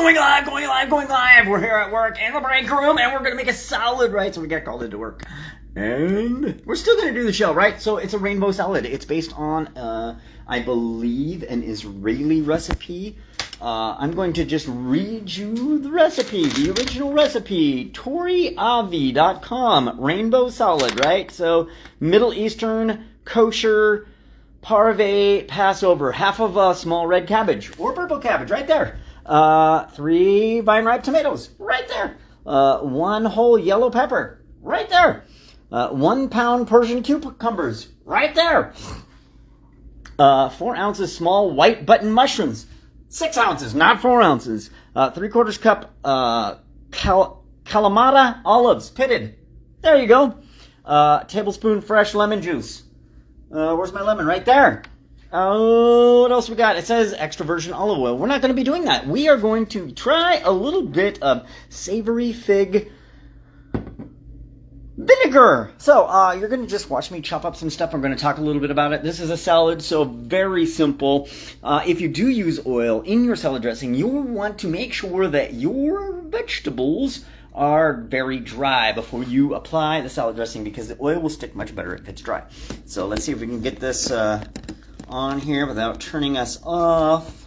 Going live, going live, going live. We're here at work in the break room, and we're going to make a salad, right? So we got called into work. And we're still going to do the show, right? So it's a rainbow salad. It's based on, I believe, an Israeli recipe. I'm going to just read you the recipe, the original recipe. ToriAvi.com, rainbow salad, right? So Middle Eastern, kosher, parve, Passover, half of a small red cabbage, or purple cabbage, right there. 3 vine-ripe tomatoes, right there. 1 whole yellow pepper, right there. 1 pound Persian cucumbers, right there. 4 ounces small white button mushrooms, 6 ounces, not 4 ounces. 3/4 cup Kalamata olives, pitted. There you go. Tablespoon fresh lemon juice. Where's my lemon? Right there. What else we got? It says extra virgin olive oil. We're not going to be doing that. We are going to try a little bit of savory fig vinegar. So you're going to just watch me chop up some stuff. I'm going to talk a little bit about it. This is a salad, so very simple. If you do use oil in your salad dressing, you'll want to make sure that your vegetables are very dry before you apply the salad dressing, because the oil will stick much better if it's dry. So let's see if we can get this on here without turning us off.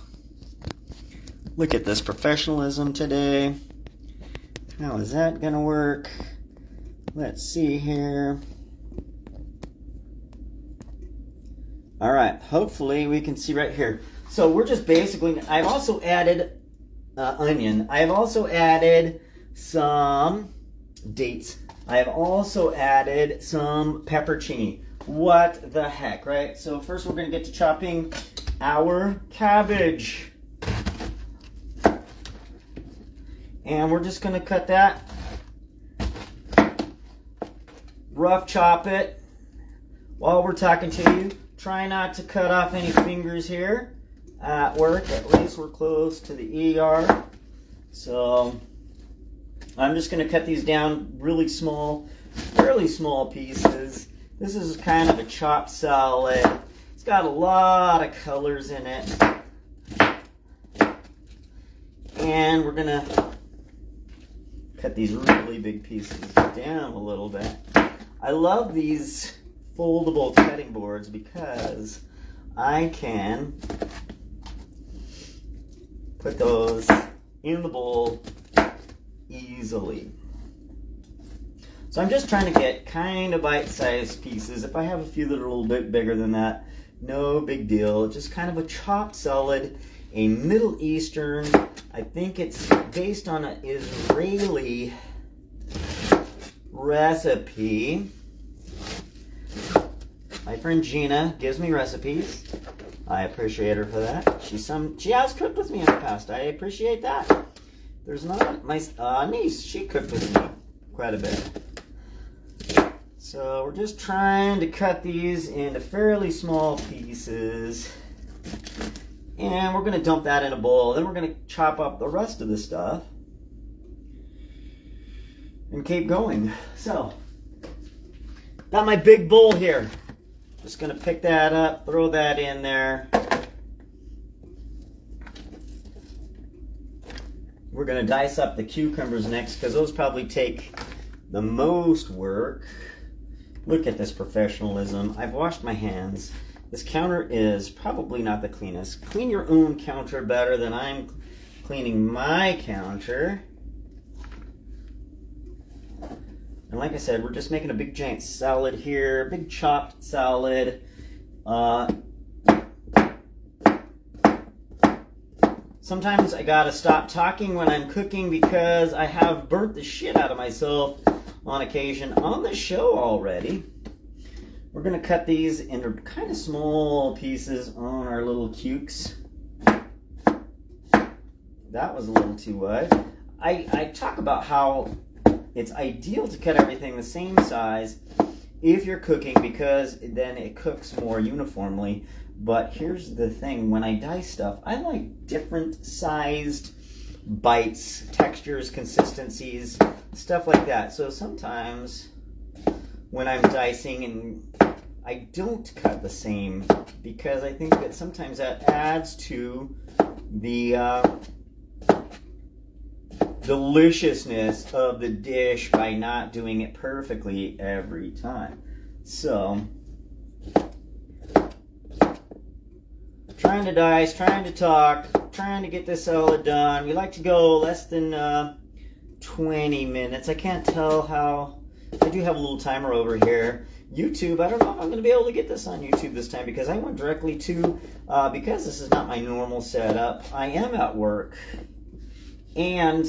Look at this professionalism today. How is that going to work? Let's see here. All right, hopefully we can see right here. So we're just basically, I've also added onion. I've also added some dates. I have also added some peppercini. What the heck, right? So first we're going to get to chopping our cabbage. And we're just going to cut that. Rough chop it. While we're talking to you, try not to cut off any fingers here at work. At least we're close to the ER. So I'm just going to cut these down really small, fairly small pieces. This is kind of a chopped salad. It's got a lot of colors in it. And we're going to cut these really big pieces down a little bit. I love these foldable cutting boards because I can put those in the bowl easily. So I'm just trying to get kind of bite-sized pieces. If I have a few that are a little bit bigger than that, no big deal. Just kind of a chopped salad, a Middle Eastern. I think it's based on an Israeli recipe. My friend Gina gives me recipes. I appreciate her for that. She has cooked with me in the past. I appreciate that. There's not my niece. She cooked with me quite a bit. So we're just trying to cut these into fairly small pieces. And we're going to dump that in a bowl. Then we're going to chop up the rest of the stuff and keep going. So, got my big bowl here. Just going to pick that up, throw that in there. We're going to dice up the cucumbers next, because those probably take the most work. Look at this professionalism. I've washed my hands. This counter is probably not the cleanest. Clean your own counter better than I'm cleaning my counter. And like I said, we're just making a big giant salad here. Big chopped salad. Sometimes I gotta stop talking when I'm cooking because I have burnt the shit out of myself on occasion on the show already. We're gonna cut these into kind of small pieces on our little cukes. That was a little too wide. I talk about how it's ideal to cut everything the same size if you're cooking, because then it cooks more uniformly. But here's the thing, when I dice stuff, I like different sized bites, textures, consistencies, stuff like that. So sometimes when I'm dicing, and I don't cut the same, because I think that sometimes that adds to the deliciousness of the dish by not doing it perfectly every time. So, trying to dice, trying to talk, trying to get this salad done. We like to go less than 20 minutes. I can't tell how. I do have a little timer over here. YouTube, I don't know if I'm going to be able to get this on YouTube this time because I went directly to, because this is not my normal setup, I am at work and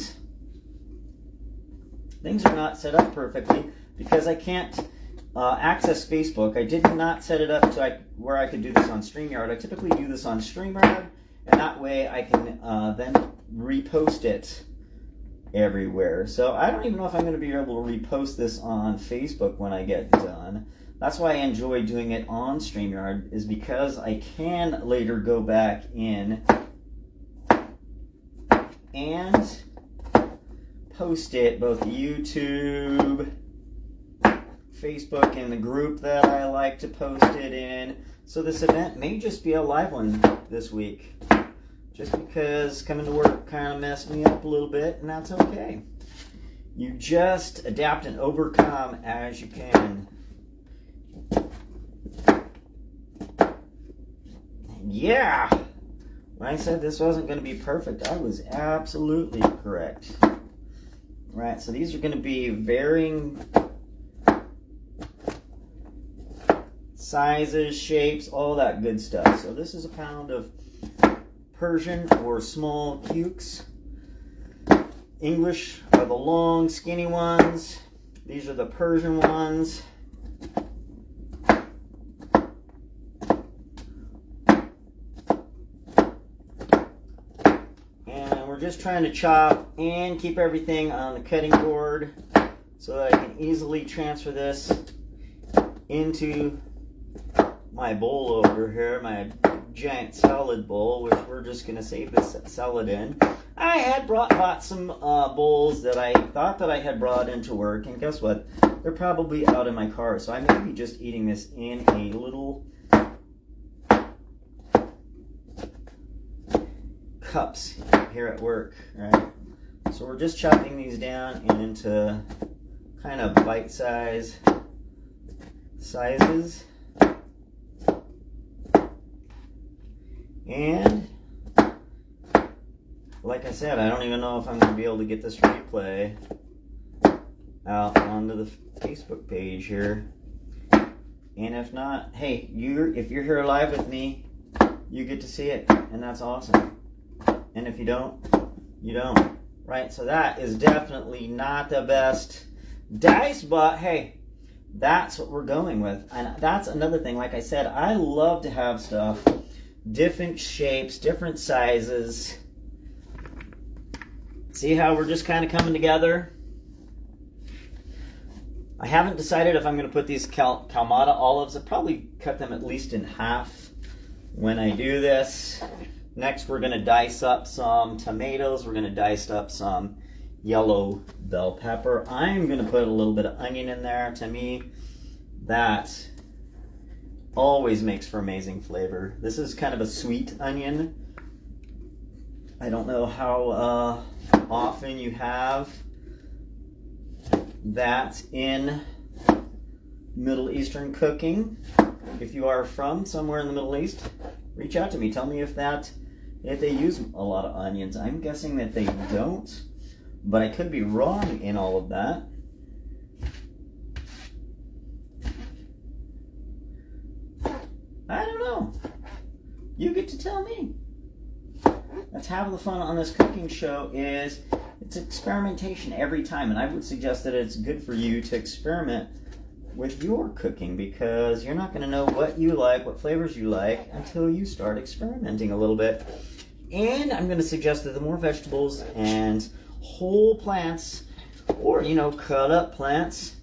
things are not set up perfectly because I can't access Facebook. I did not set it up to where I could do this on StreamYard. I typically do this on StreamYard, and that way I can then repost it everywhere. So I don't even know if I'm going to be able to repost this on Facebook when I get done. That's why I enjoy doing it on StreamYard, is because I can later go back in and post it both YouTube, Facebook, and the group that I like to post it in. So this event may just be a live one this week, just because coming to work kind of messed me up a little bit, and that's okay. You just adapt and overcome as you can. Yeah! When I said this wasn't going to be perfect, I was absolutely correct. Right, so these are going to be varying sizes, shapes, all that good stuff. So this is a pound of Persian or small cukes. English are the long, skinny ones. These are the Persian ones. And we're just trying to chop and keep everything on the cutting board so that I can easily transfer this into my bowl over here, my giant salad bowl, which we're just going to save this salad in. I had bought some bowls that I thought that I had brought into work, and guess what? They're probably out in my car, so I may be just eating this in a little cups here at work, right? So we're just chopping these down into kind of bite-sized sizes. And like I said, I don't even know if I'm going to be able to get this replay out onto the Facebook page here. And if not, hey, if you're here live with me, you get to see it, and that's awesome. And if you don't, you don't. Right? So that is definitely not the best dice, but hey, that's what we're going with. And that's another thing. Like I said, I love to have stuff different shapes, different sizes. See how we're just kind of coming together? I haven't decided if I'm going to put these Kalamata olives. I'll probably cut them at least in half when I do this. Next, we're going to dice up some tomatoes. We're going to dice up some yellow bell pepper. I'm going to put a little bit of onion in there. To me, that always makes for amazing flavor. This is kind of a sweet onion. I don't know how often you have that in Middle Eastern cooking. If you are from somewhere in the Middle East, reach out to me. Tell me if they use a lot of onions. I'm guessing that they don't, but I could be wrong in all of that. I don't know. You get to tell me. That's half of the fun on this cooking show, is it's experimentation every time, and I would suggest that it's good for you to experiment with your cooking, because you're not going to know what you like, what flavors you like, until you start experimenting a little bit. And I'm going to suggest that the more vegetables and whole plants, or cut up plants,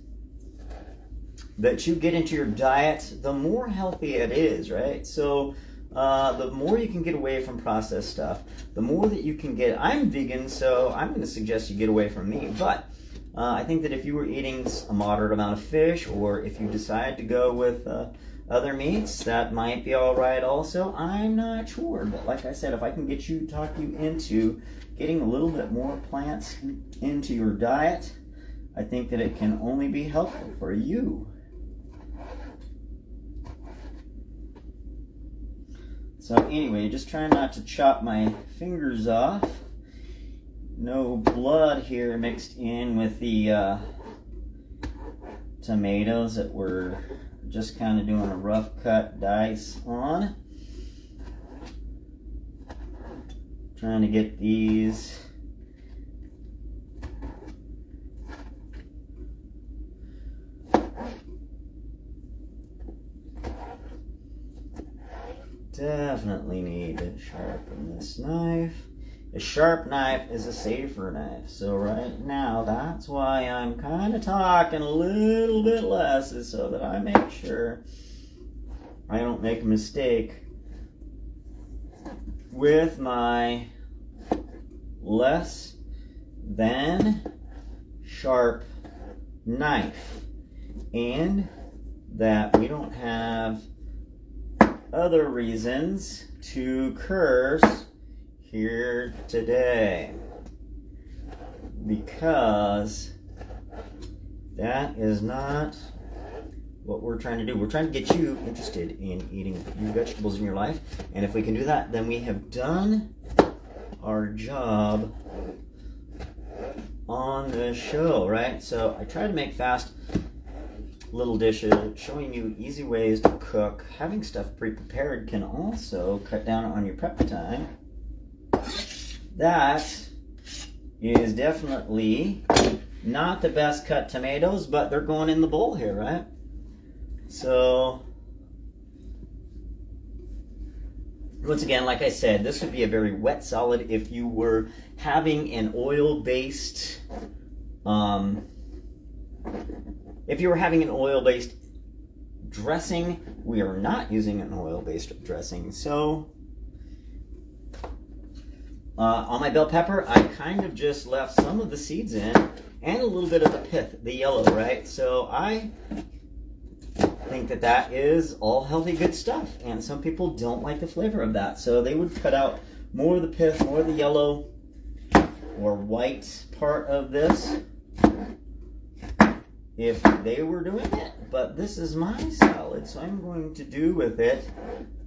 that you get into your diet, the more healthy it is, right? So the more you can get away from processed stuff, the more that you can get. I'm vegan, so I'm going to suggest you get away from meat, but I think that if you were eating a moderate amount of fish, or if you decide to go with other meats, that might be all right also. I'm not sure, but like I said, if I can talk you into getting a little bit more plants into your diet, I think that it can only be helpful for you. So anyway, just trying not to chop my fingers off. No blood here mixed in with the tomatoes that we're just kind of doing a rough cut dice on. Trying to get these definitely need to sharpen this knife. A sharp knife is a safer knife. So right now, that's why I'm kind of talking a little bit less, is so that I make sure I don't make a mistake with my less than sharp knife, and that we don't have other reasons to curse here today, because that is not what we're trying to do. We're trying to get you interested in eating a few vegetables in your life, and if we can do that, then we have done our job on the show, right? So I try to make fast little dishes, showing you easy ways to cook. Having stuff pre-prepared can also cut down on your prep time. That is definitely not the best cut tomatoes, but they're going in the bowl here, right? So once again, like I said, this would be a very wet salad if you were having an oil-based dressing. We are not using an oil-based dressing. So on my bell pepper, I kind of just left some of the seeds in and a little bit of the pith, the yellow, right? So I think that that is all healthy, good stuff. And some people don't like the flavor of that. So they would cut out more of the pith, more of the yellow or white part of this if they were doing it. But this is my salad, so I'm going to do with it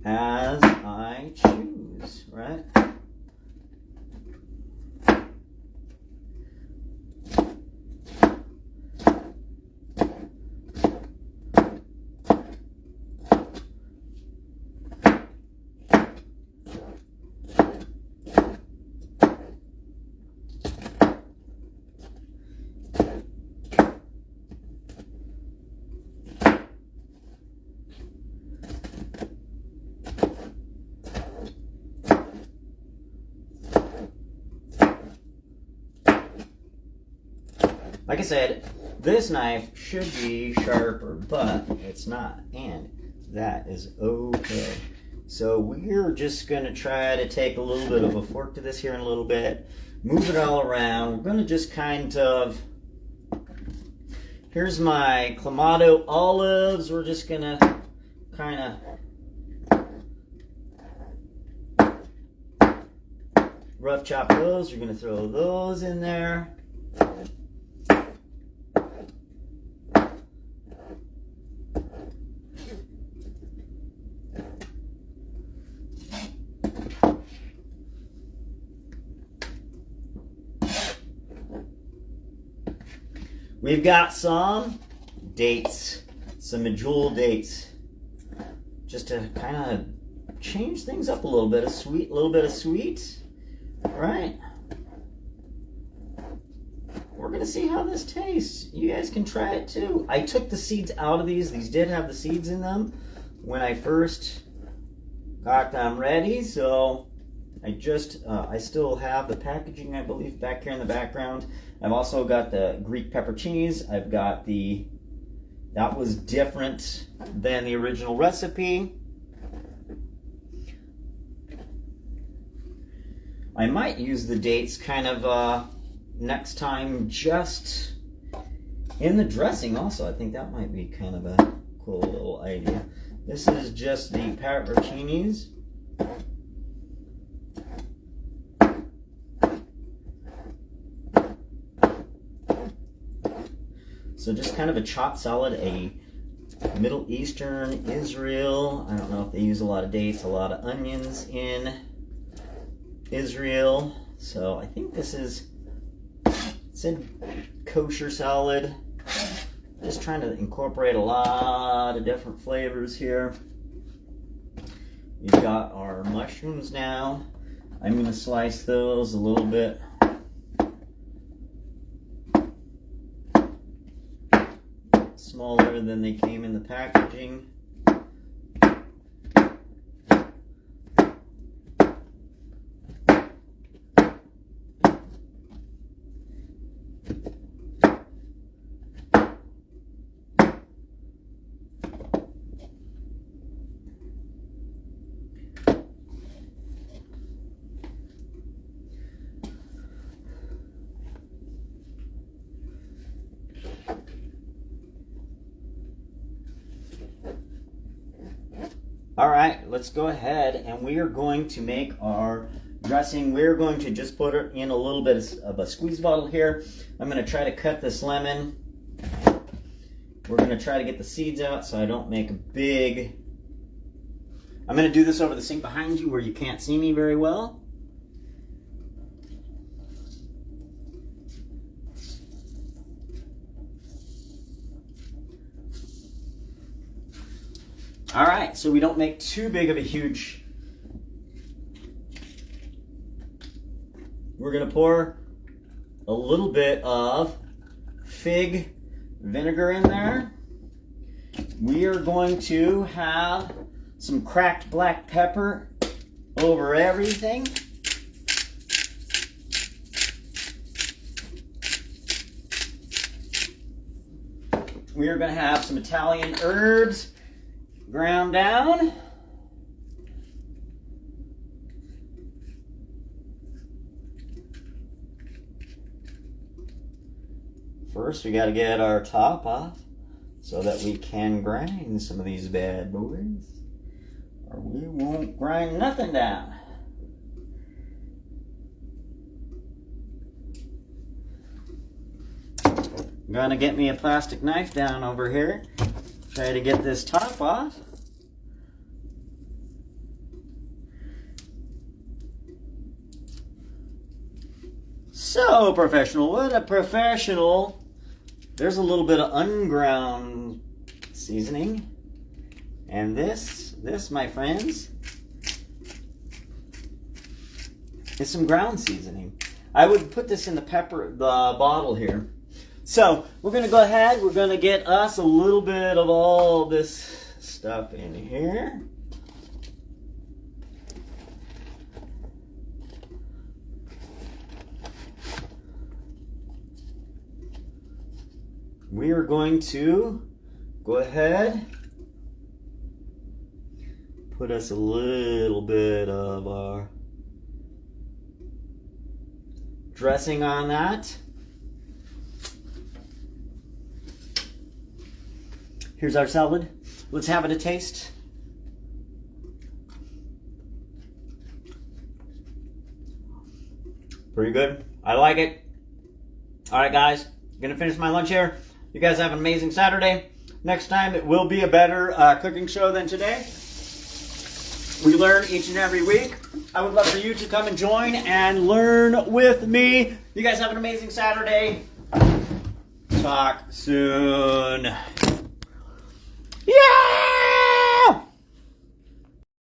as I choose, right? Like I said, this knife should be sharper, but it's not, and that is okay. So we're just going to try to take a little bit of a fork to this here in a little bit, move it all around. We're going to just kind of, here's my Clamato olives. We're just going to kind of rough chop those. You're going to throw those in there. We've got some dates, some medjool dates, just to kind of change things up a little bit of sweet, right? We're gonna see how this tastes. You guys can try it too. I took the seeds out of these. These did have the seeds in them when I first got them ready, so I still have the packaging, I believe, back here in the background. I've also got the Greek pepper cheese. I've got that was different than the original recipe. I might use the dates kind of next time just in the dressing also. I think that might be kind of a cool little idea. This is just the pepperoncinis. So just kind of a chopped salad, a Middle Eastern, Israel. I don't know if they use a lot of dates, a lot of onions in Israel. So I think this is, it's a kosher salad. Just trying to incorporate a lot of different flavors here. We've got our mushrooms now. I'm going to slice those a little bit. Smaller than they came in the packaging. All right, let's go ahead and we are going to make our dressing. We're going to just put it in a little bit of a squeeze bottle here. I'm going to try to cut this lemon. We're going to try to get the seeds out so I don't make a big... I'm going to do this over the sink behind you where you can't see me very well. All right, so we don't make too big of a huge... We're going to pour a little bit of fig vinegar in there. We are going to have some cracked black pepper over everything. We are going to have some Italian herbs ground down. First, we got to get our top off so that we can grind some of these bad boys, or we won't grind nothing down. I'm gonna get me a plastic knife down over here. Try to get this top off. So professional, what a professional. There's a little bit of unground seasoning. And this, my friends, is some ground seasoning. I would put this in the bottle here. So we're going to go ahead, we're going to get us a little bit of all this stuff in here. We are going to go ahead, put us a little bit of our dressing on that. Here's our salad. Let's have it a taste. Pretty good. I like it. All right, guys. I'm going to finish my lunch here. You guys have an amazing Saturday. Next time, it will be a better cooking show than today. We learn each and every week. I would love for you to come and join and learn with me. You guys have an amazing Saturday. Talk soon.